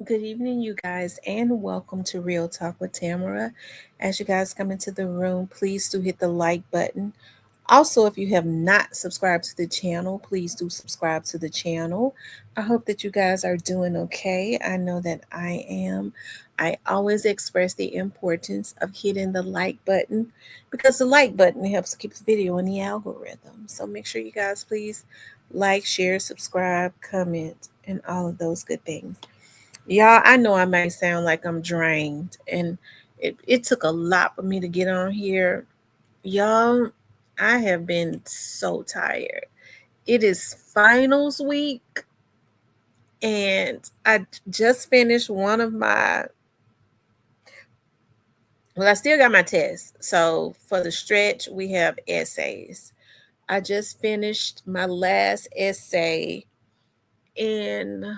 Good evening, you guys, and welcome to Real Talk with Tamara. As you guys come into the room, please do hit the like button. Also, if you have not subscribed to the channel, please do subscribe to the channel. I hope that you guys are doing okay. I know that I am. I always express the importance of hitting the like button because the like button helps keep the video in the algorithm. So make sure you guys please like, share, subscribe, comment, and all of those good things. Y'all, I know I might sound like I'm drained, and it took a lot for me to get on here. Y'all, I have been so tired. It is finals week, and I just finished one of my, well, I still got my test. So for the stretch, we have essays. I just finished my last essay in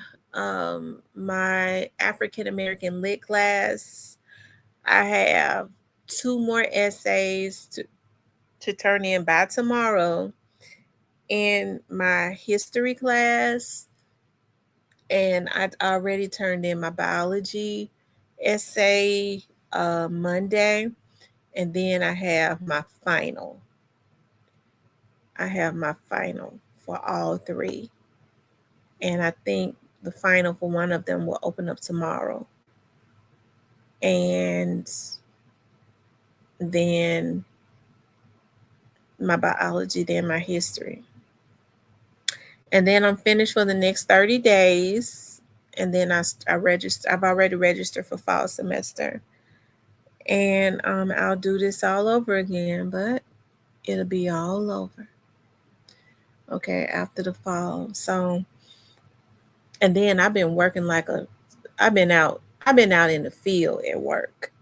my African American Lit class. I have two more essays to turn in by tomorrow in my history class. And I'd already turned in my biology essay Monday. And then I have my final. I have my final for all three. And I think the final for one of them will open up tomorrow. And then my biology, then my history. And then I'm finished for the next 30 days. And then I register. I've already registered for fall semester, and I'll do this all over again, but it'll be all over. Okay, after the fall. So, and then I've been working like a. I've been out. I've been out in the field at work.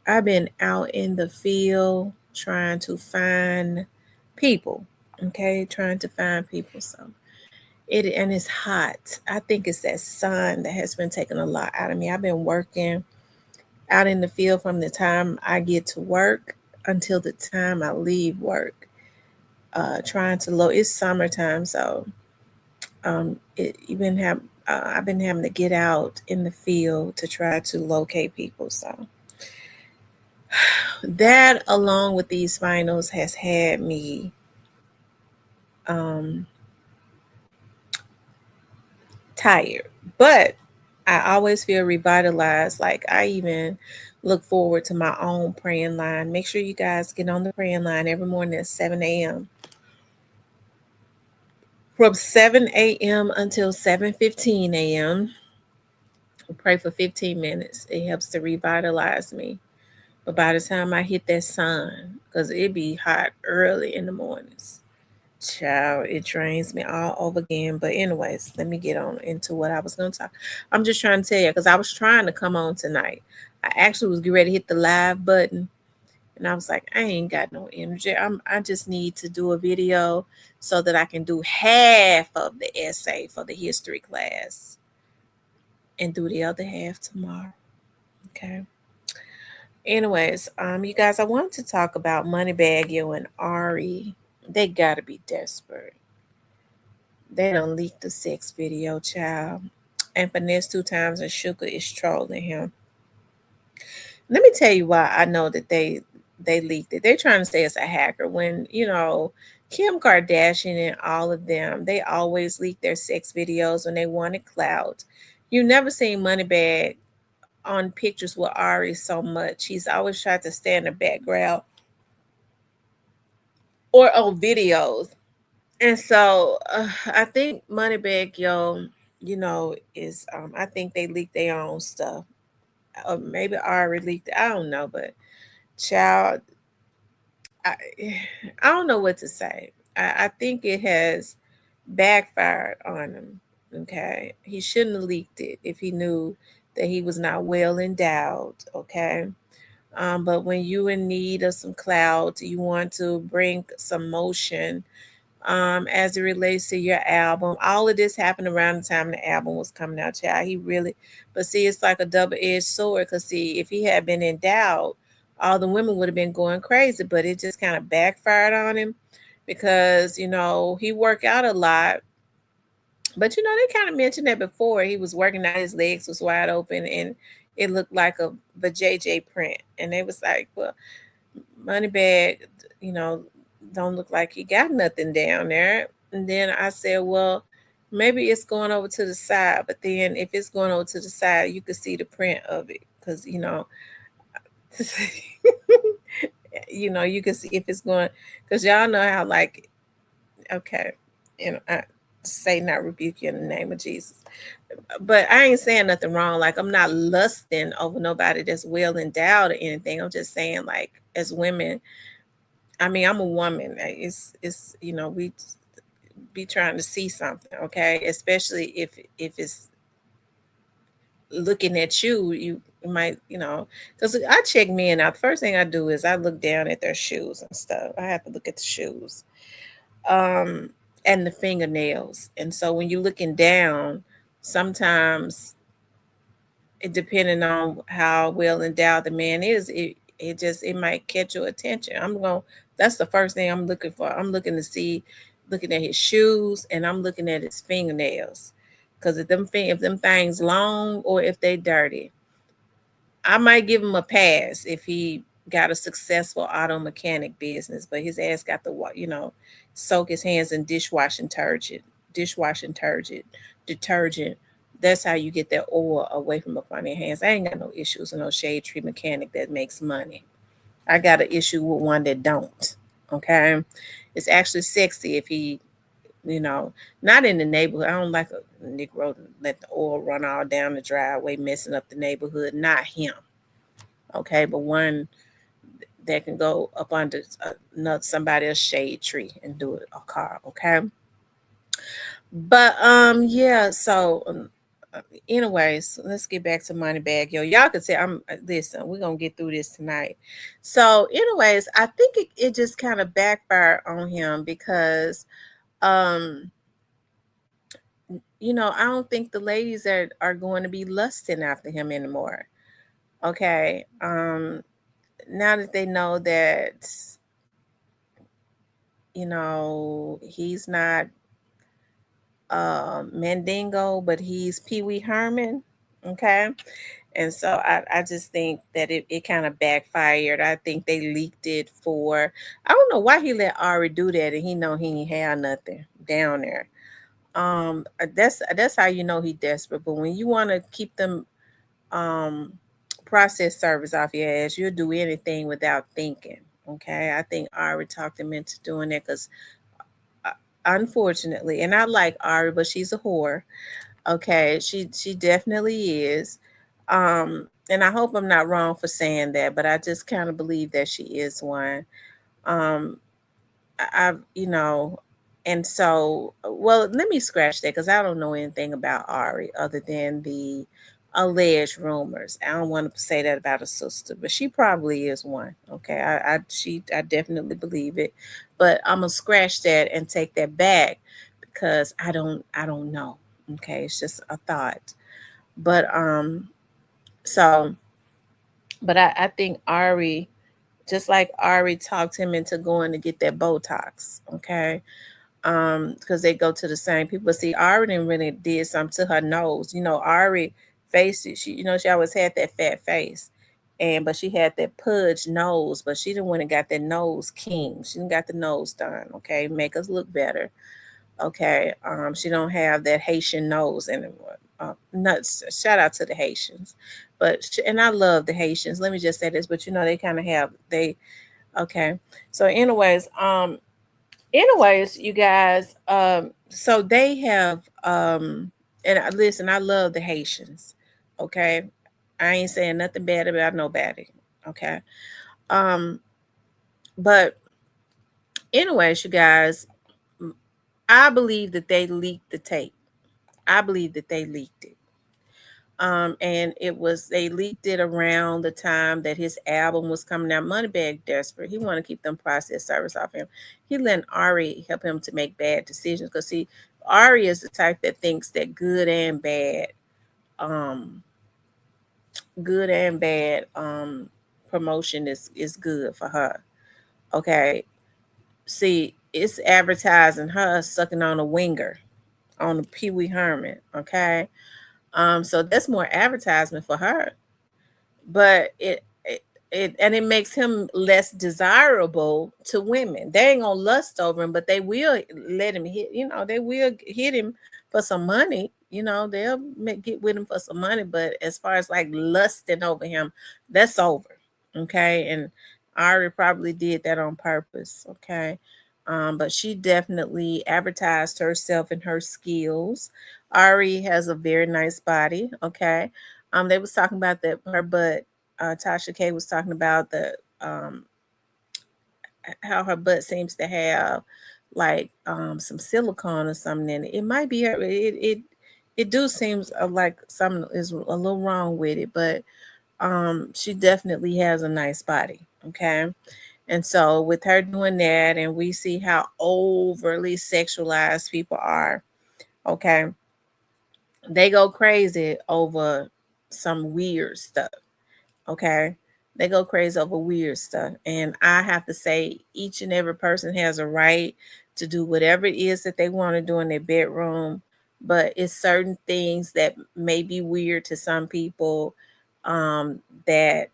I've been out in the field trying to find people. Okay, trying to find people. So and it's hot. I think it's that sun that has been taking a lot out of me. I've been working out in the field from the time I get to work until the time I leave work. Trying to load. It's summertime, so it even have I've been having to get out in the field to try to locate people. So that, along with these finals, has had me um, tired, but I always feel revitalized. Like I even look forward to my own praying line. Make sure you guys get on the praying line every morning at 7 a.m. From 7 a.m. until 7:15 a.m. Pray for 15 minutes. It helps to revitalize me. But by the time I hit that sun, because it be hot early in the mornings, child, it drains me all over again. But anyways, let me get on into what I was going to talk. I'm just trying to tell you because I was trying to come on tonight. I actually was getting ready to hit the live button, and I was like, I ain't got no energy. I just need to do a video so that I can do half of the essay for the history class and do the other half tomorrow. Okay. Anyways, you guys, I wanted to talk about Moneybag Yo and Ari. They gotta be desperate. They don't leak the sex video, child. And Finesse 2 times and Shuga is trolling him. Let me tell you why I know that they leaked it. They're trying to say it's a hacker when, Kim Kardashian and all of them, they always leak their sex videos when they wanted clout. You never seen Moneybag on pictures with Ari so much. He's always tried to stay in the background or on videos. And so I think Moneybag Yo, is I think they leaked their own stuff. Or maybe Ari leaked it. I don't know, but child, I, I don't know what to say. I think it has backfired on him. Okay. He shouldn't have leaked it if he knew that he was not well endowed. Okay. But when you in need of some clout, you want to bring some motion as it relates to your album. All of this happened around the time the album was coming out, child. He really, but see, it's like a double-edged sword. Cause see, if he had been endowed, all the women would have been going crazy. But it just kind of backfired on him because he worked out a lot, But they kind of mentioned that before. He was working out, his legs was wide open, and it looked like a JJ print. And they was like, well, Moneybag, you know, don't look like he got nothing down there. And then I said, well, maybe it's going over to the side. But then if it's going over to the side, you could see the print of it. Because, you can see if it's going, because y'all know how, like, okay, I say not rebuke you in the name of Jesus. But I ain't saying nothing wrong. Like, I'm not lusting over nobody that's well endowed or anything. I'm just saying, like, as women, I mean, I'm a woman. It's we be trying to see something, okay? Especially if it's looking at you, you might, because I check men out. The first thing I do is I look down at their shoes and stuff. I have to look at the shoes, um, and the fingernails. And so when you're looking down, sometimes depending on how well endowed the man is, it might catch your attention. That's the first thing I'm looking for. I'm looking to see, looking at his shoes, and I'm looking at his fingernails. Because if them things long or if they dirty, I might give him a pass if he got a successful auto mechanic business, but his ass got to soak his hands in dishwashing detergent. That's how you get that oil away from up on your hands. I ain't got no issues with no shade tree mechanic that makes money. I got an issue with one that don't. Okay, it's actually sexy if he, you know, not in the neighborhood. I don't like a Negro to let the oil run all down the driveway, messing up the neighborhood. Not him. Okay, but one that can go up under another somebody else's shade tree and do it a car. Okay, but yeah. So anyways, let's get back to Moneybag. Yo, y'all could say I'm listen, we're gonna get through this tonight. So, anyways, I think it just kind of backfired on him because um I don't think the ladies are going to be lusting after him anymore. Okay. Now that they know that he's not Mandingo, but he's Pee Wee Herman. Okay. And so I just think that it kind of backfired. I think they leaked it for, I don't know why he let Ari do that, and he know he ain't had nothing down there. That's how you know he desperate. But when you want to keep them um process service off your ass, you'll do anything without thinking. Okay. I think Ari talked him into doing that because unfortunately, and I like Ari, but she's a whore. Okay, she definitely is. And I hope I'm not wrong for saying that, but I just kind of believe that she is one. Um, and so, well, let me scratch that because I don't know anything about Ari other than the alleged rumors. I don't want to say that about a sister, but she probably is one. Okay, I definitely believe it, but I'm gonna scratch that and take that back because I don't know. Okay, it's just a thought, but so, but I think Ari, just like Ari talked him into going to get that Botox. Okay, because they go to the same people. See, Ari didn't really did something to her nose. Ari face, she always had that fat face, but she had that pudge nose. But she didn't want to got that nose king. She didn't got the nose done. Okay, make us look better. Okay, she don't have that Haitian nose anymore. Nuts. Shout out to the Haitians, and I love the Haitians. Let me just say this, but they kind of have they. Okay, so anyways, you guys, so they have and listen, I love the Haitians. Okay, I ain't saying nothing bad about nobody. Okay, um but anyways, you guys, I believe that they leaked the tape. I believe that they leaked it. And they leaked it around the time that his album was coming out. Moneybag desperate. He want to keep them process service off him. He let Ari help him to make bad decisions because see, Ari is the type that thinks that um, good and bad promotion is good for her. Okay, see, it's advertising her sucking on a winger. on the Pee Wee Herman. Okay. So that's more advertisement for her. But it makes him less desirable to women. They ain't gonna lust over him, but they will let him hit. They will hit him for some money. They'll get with him for some money. But as far as like lusting over him, that's over. Okay, and Ari probably did that on purpose. Okay, but she definitely advertised herself and her skills. Ari has a very nice body. Okay, they was talking about that her butt. Tasha K was talking about the how her butt seems to have like some silicone or something in it. It might be her. It do seems like something is a little wrong with it, but she definitely has a nice body. Okay. And so with her doing that, and we see how overly sexualized people are. Okay, they go crazy over some weird stuff. Okay, they go crazy over weird stuff, and I have to say each and every person has a right to do whatever it is that they want to do in their bedroom, but it's certain things that may be weird to some people, that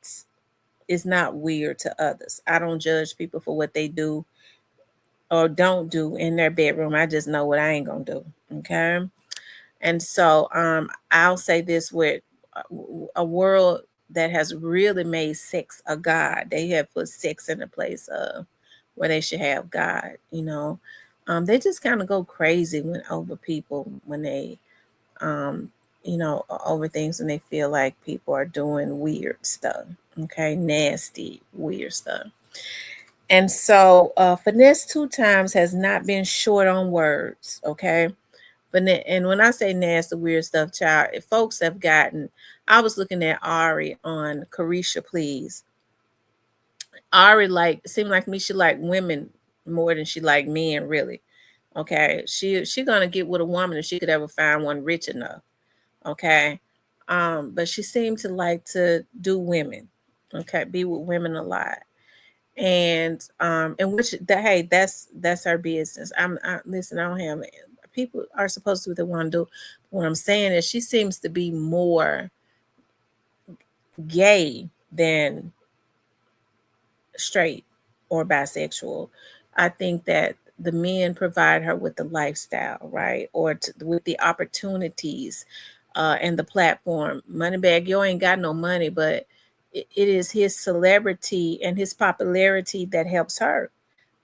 is not weird to others. I don't judge people for what they do or don't do in their bedroom. I just know what I ain't gonna do. Okay. And so I'll say this: with a world that has really made sex a god, they have put sex in the place of where they should have God. They just kind of go crazy when over people when they over things when they feel like people are doing weird stuff. Okay, nasty, weird stuff. And so finesse two times has not been short on words. Okay. And when I say nasty, weird stuff, child, if folks have gotten, I was looking at Ari on Carisha Please. Ari seemed like me, she liked women more than she liked men, really. Okay. She gonna get with a woman if she could ever find one rich enough. Okay. But she seemed to like to do women. Okay, be with women a lot. And which that hey, that's her business. Listen, I don't have people are supposed to do what they want to do. What I'm saying is she seems to be more gay than straight or bisexual. I think that the men provide her with the lifestyle, right? Or with the opportunities and the platform. Moneybag, you ain't got no money, but it is his celebrity and his popularity that helps her.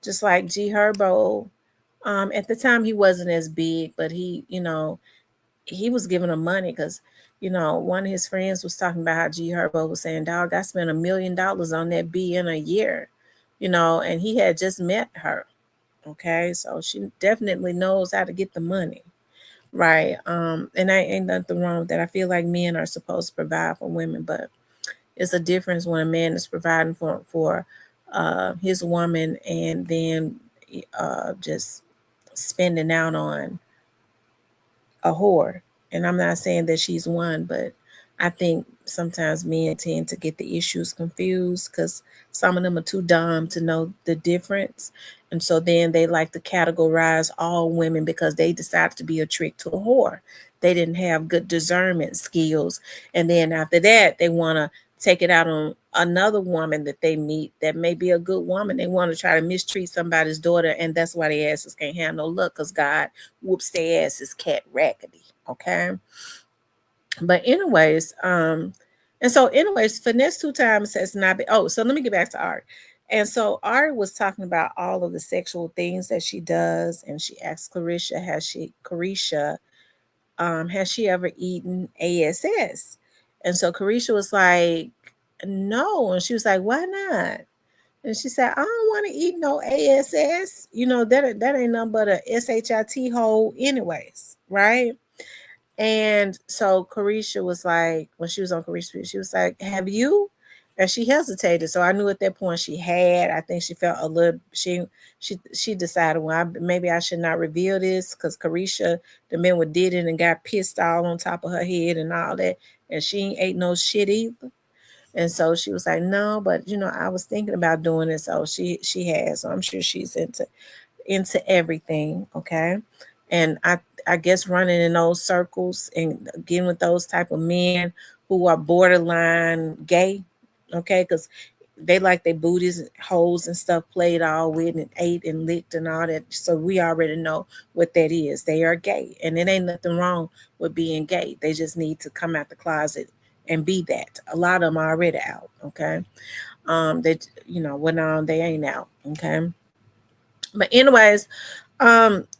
Just like G Herbo, at the time he wasn't as big, but he was giving him money because one of his friends was talking about how G Herbo was saying, "Dog, I spent $1 million on that B in a year," and he had just met her. Okay, so she definitely knows how to get the money, right? And I ain't nothing wrong with that. I feel like men are supposed to provide for women, but it's a difference when a man is providing for his woman and then just spending out on a whore. And I'm not saying that she's one, but I think sometimes men tend to get the issues confused because some of them are too dumb to know the difference. And so then they like to categorize all women because they decided to be a trick to a whore. They didn't have good discernment skills. And then after that, they want to take it out on another woman that they meet that may be a good woman. They want to try to mistreat somebody's daughter. And that's why their asses can't have no luck because God whoops their asses cat rackety. Okay. But anyways, finesse two times has not been. Oh, so let me get back to Art. And so Art was talking about all of the sexual things that she does, and she asked Carisha, has she ever eaten ASS? And so Carisha was like, no. And she was like, why not? And she said, I don't want to eat no ASS. That ain't nothing but a SHIT hole anyways, right? And so Carisha was like, when she was on Carisha, she was like, have you? And she hesitated. So I knew at that point she had. I think she felt a little, she decided, well, maybe I should not reveal this because Carisha, the men were did it and got pissed all on top of her head and all that. And she ain't ate no shit either. And so she was like, no, but I was thinking about doing it. So she has. So I'm sure she's into everything. Okay. And I guess running in those circles and getting with those type of men who are borderline gay, okay? Because they like their booties, holes, and stuff played all with and ate and licked and all that. So we already know what that is. They are gay, and it ain't nothing wrong with being gay. They just need to come out the closet and be that. A lot of them are already out, okay? They, when they ain't out, okay? But anyways,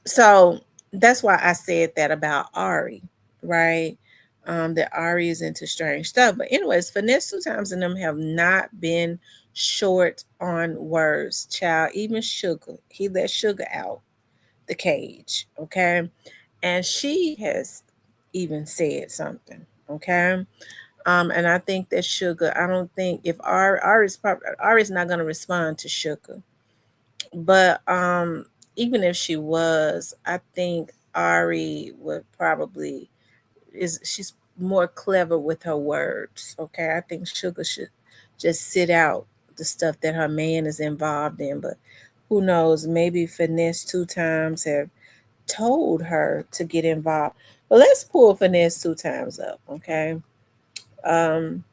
so that's why I said that about Ari, right? That Ari is into strange stuff. But anyways, Finesse two times and them have not been short on words, child. Even Sugar, he let Sugar out the cage, okay? And she has even said something, okay? And I think that Sugar, I don't think if Ari's not gonna respond to Sugar, but even if she was, I think Ari would probably she's more clever with her words. Okay. I think Sugar should just sit out the stuff that her man is involved in. But who knows? Maybe Finesse two times have told her to get involved. But let's pull Finesse two times up, okay? Um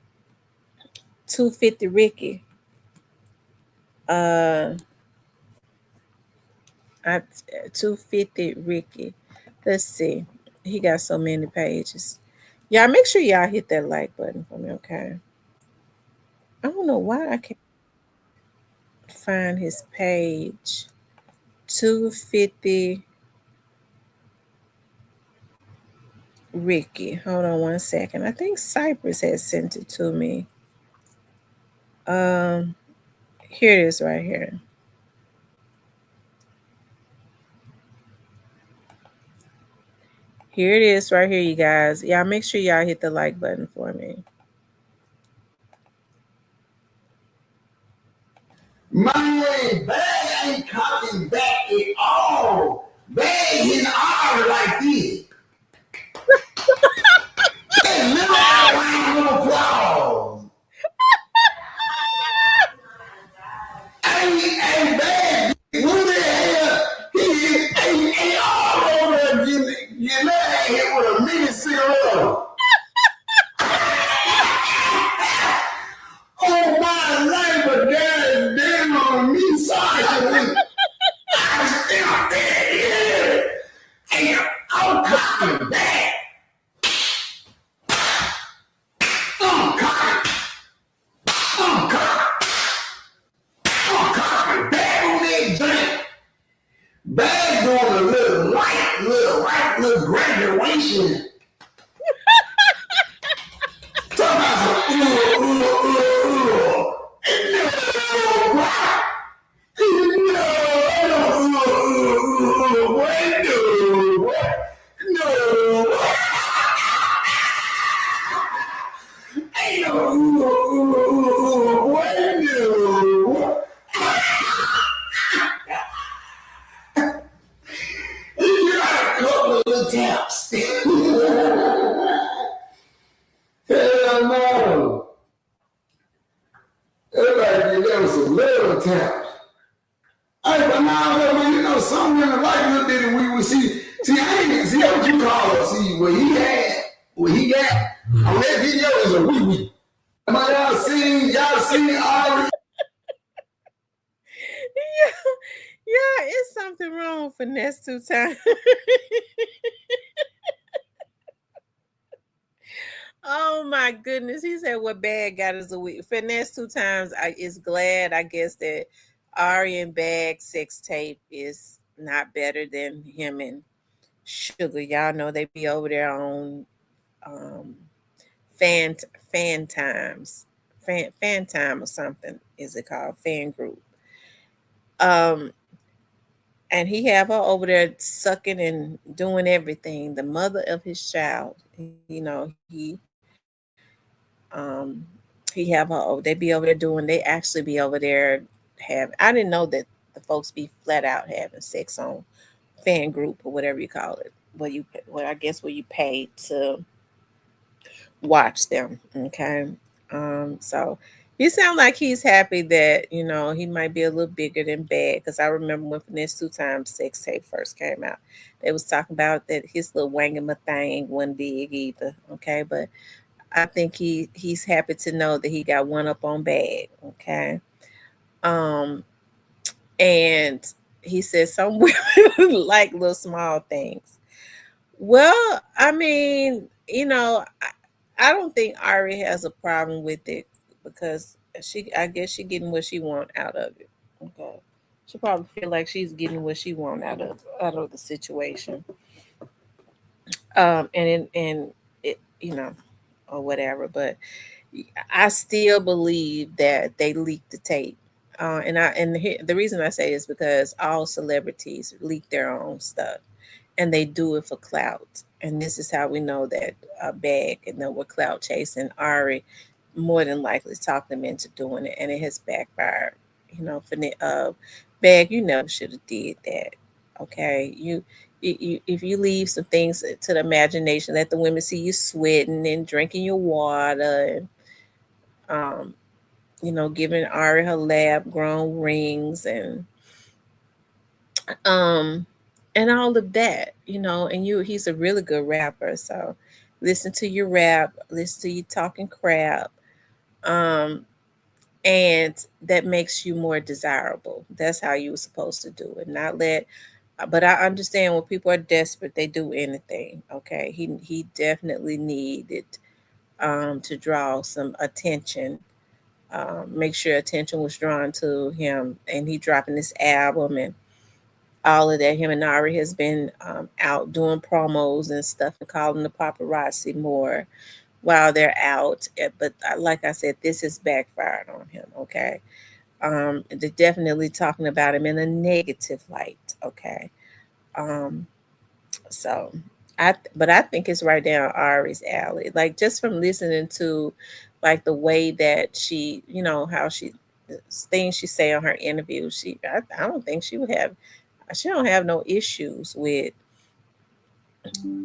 250 Ricky. Uh I 250 Ricky. Let's see. He got so many pages. Y'all make sure y'all hit that like button for me, okay? I don't know why I can't find his page. 250 Ricky. Hold on one second. I think Cypress has sent it to me. Um, Here it is right here. Here it is right here, you guys. Y'all make sure y'all hit the like button for me. My bag ain't coming back at all. Bag in all like this. Little round of applause. Ain't bad. Who the hell? He all over there getting that hit with a mini cigarette. Oh my life, but God damn on me, sorry. I still there. And I'm coming back. I'm coming. I'm back on that drink. Bag doing a little graduation. Talking about some taps. Hell no. Everybody there was some little taps. Hey, but now, some women like little bitty we would see. I ain't see what you call it. See, what he got on that video is a wee wee. Y'all seen Ari? Yeah, it's something wrong for Finesse two times. Oh my goodness. He said what Bag got us a week. Finesse two times is glad, I guess, that Ari and Bag sex tape is not better than him and Sugar. Y'all know they be over there on um fan fan times. Fan time or something is it called? Fan group. Um and he have her over there sucking and doing everything. The mother of his child, um he have her over. They be over there doing. They actually be over there have. I didn't know that the folks be flat out having sex on fan group or whatever you call it. I guess where you pay to watch them. Okay, so He sounds like he's happy that he might be a little bigger than bad. Because I remember when Finesse Two Times sex tape first came out, they was talking about that his little wangama thing wasn't big either. Okay, but I think he's happy to know that he got one up on bag. Okay, um, and he said some women like little small things. Well, I mean, I don't think Ari has a problem with it because I guess she getting what she want out of it. Okay, she probably feel like she's getting what she want out of the situation. And it, or whatever. But I still believe that they leaked the tape. The reason I say is because all celebrities leak their own stuff, and they do it for clout. And this is how we know that Bag and then with clout chasing Ari more than likely talked them into doing it, and it has backfired. Bag, you never should have did that. Okay, if you leave some things to the imagination, let the women see you sweating and drinking your water, and um, giving Ari her lab grown rings um and all of that, and he's a really good rapper. So listen to your rap, listen to you talking crap, um, and that makes you more desirable. That's how you were supposed to do it. Not let but I understand when people are desperate, they do anything. Okay. He definitely needed to draw some attention, make sure attention was drawn to him, and he dropping this album and all of that. Him and Ari has been out doing promos and stuff and calling the paparazzi more while they're out. But like I said, this has backfired on him. Okay, they're definitely talking about him in a negative light. Okay, um, so but I think it's right down Ari's alley. Like just from listening to, like the way that she, how she things she say on her interview, I don't think she don't have no issues with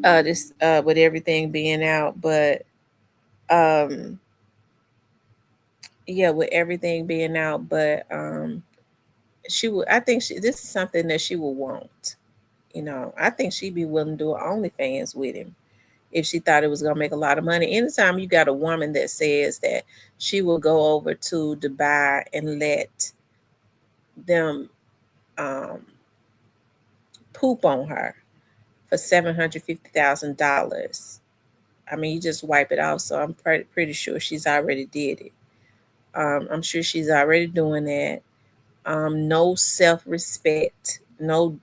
this with everything being out. But um yeah, with everything being out, but she would I think this is something that she would want. I think she'd be willing to do OnlyFans with him if she thought it was gonna make a lot of money. Anytime you got a woman that says that she will go over to Dubai and let them um poop on her for $750,000. I mean, you just wipe it off. So I'm pretty sure she's already did it. I'm sure she's already doing that. No self respect, no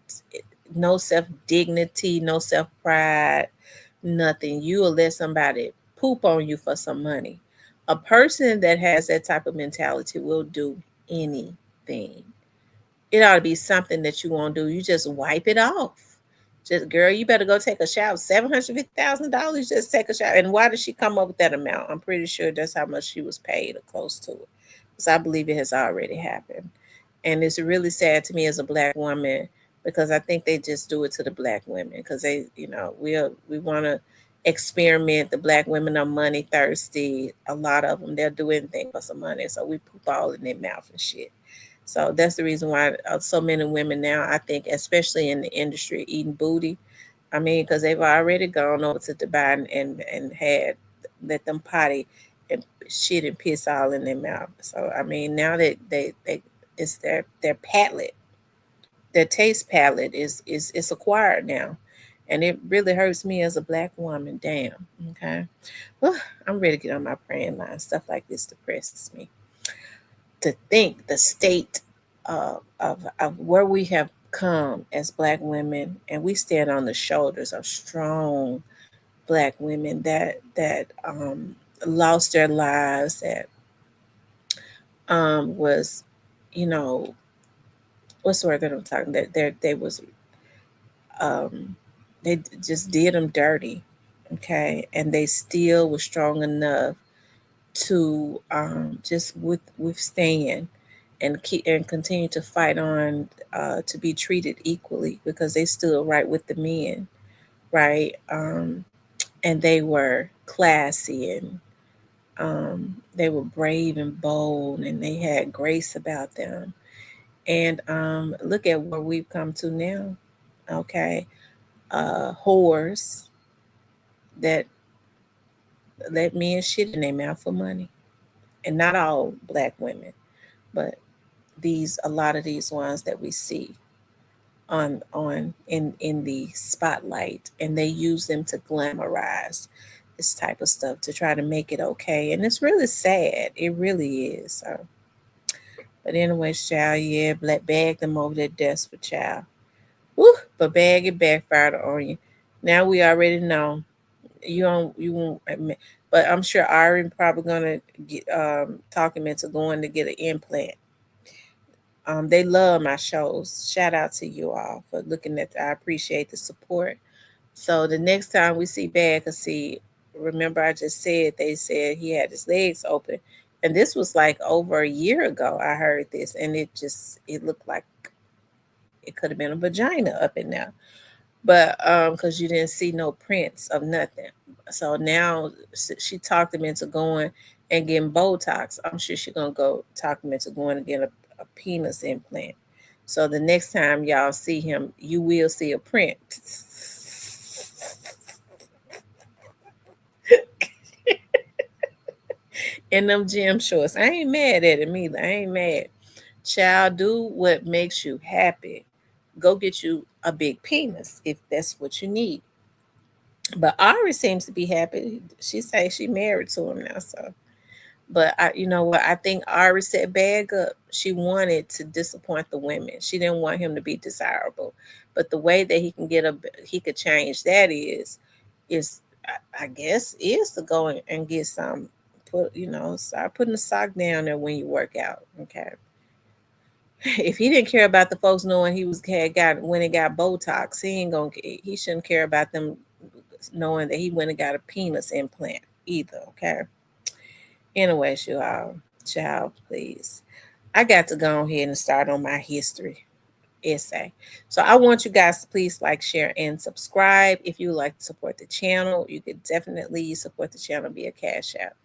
self dignity, no self pride, nothing. You will let somebody poop on you for some money. A person that has that type of mentality will do anything. It ought to be something that you won't do. You just wipe it off. Just girl, you better go take a shower. $750,000, just take a shower. And why did she come up with that amount? I'm pretty sure that's how much she was paid or close to it. Because I believe it has already happened. And it's really sad to me as a black woman because I think they just do it to the black women because they, we want to experiment. The black women are money thirsty. A lot of them, they'll do anything for some money. So we poop all in their mouth and shit. So that's the reason why so many women now, I think, especially in the industry, eating booty. I mean, because they've already gone over to Dubai and had let them potty and shit and piss all in their mouth. So I mean, now that they it's their palate, their taste palate is acquired now, and it really hurts me as a black woman. Damn. Okay. Well, I'm ready to get on my praying line. Stuff like this depresses me. To think the state of where we have come as black women, and we stand on the shoulders of strong black women that lost their lives, that was, you know, what's the word that I'm talking, that they was um they just did them dirty. Okay, and they still was strong enough to just withstand and keep and continue to fight on, to be treated equally because they stood right with the men, right? And they were classy, They were brave and bold, and they had grace about them. And look at where we've come to now. Okay, whores that let men shit in their mouth for money, and not all black women, but these a lot of these ones that we see on in the spotlight, and they use them to glamorize this type of stuff to try to make it okay, and it's really sad. It really is. But anyway, child, yeah, black bag them over that desk for child. Woo, but bag it backfired on you. Now we already know you won't admit, but I'm sure Ari probably gonna get talk him into going to get an implant. They love my shows. Shout out to you all for looking at. I appreciate the support. So the next time we see Bag, cause see, remember I just said they said he had his legs open, and this was like over a year ago. I heard this, and it looked like it could have been a vagina up in there, but because you didn't see no prints of nothing. So now she talked him into going and getting Botox. I'm sure she's gonna go talk him into going and getting a penis implant. So the next time y'all see him, you will see a print. In them gym shorts. I ain't mad at him either. I ain't mad. Child, do what makes you happy. Go get you a big penis if that's what you need. But Ari seems to be happy. She say she married to him now, so. But you know what? I think Ari set Bag up. She wanted to disappoint the women. She didn't want him to be desirable. But the way that he could change that is I guess is to go and get some. Start putting the sock down there when you work out. Okay. If he didn't care about the folks knowing he was had got when he got Botox, he ain't gonna. He shouldn't care about them knowing that he went and got a penis implant either. Okay. Anyway, child, please. I got to go ahead and start on my history essay. So I want you guys to please like, share, and subscribe. If you would like to support the channel, you could definitely support the channel via Cash App.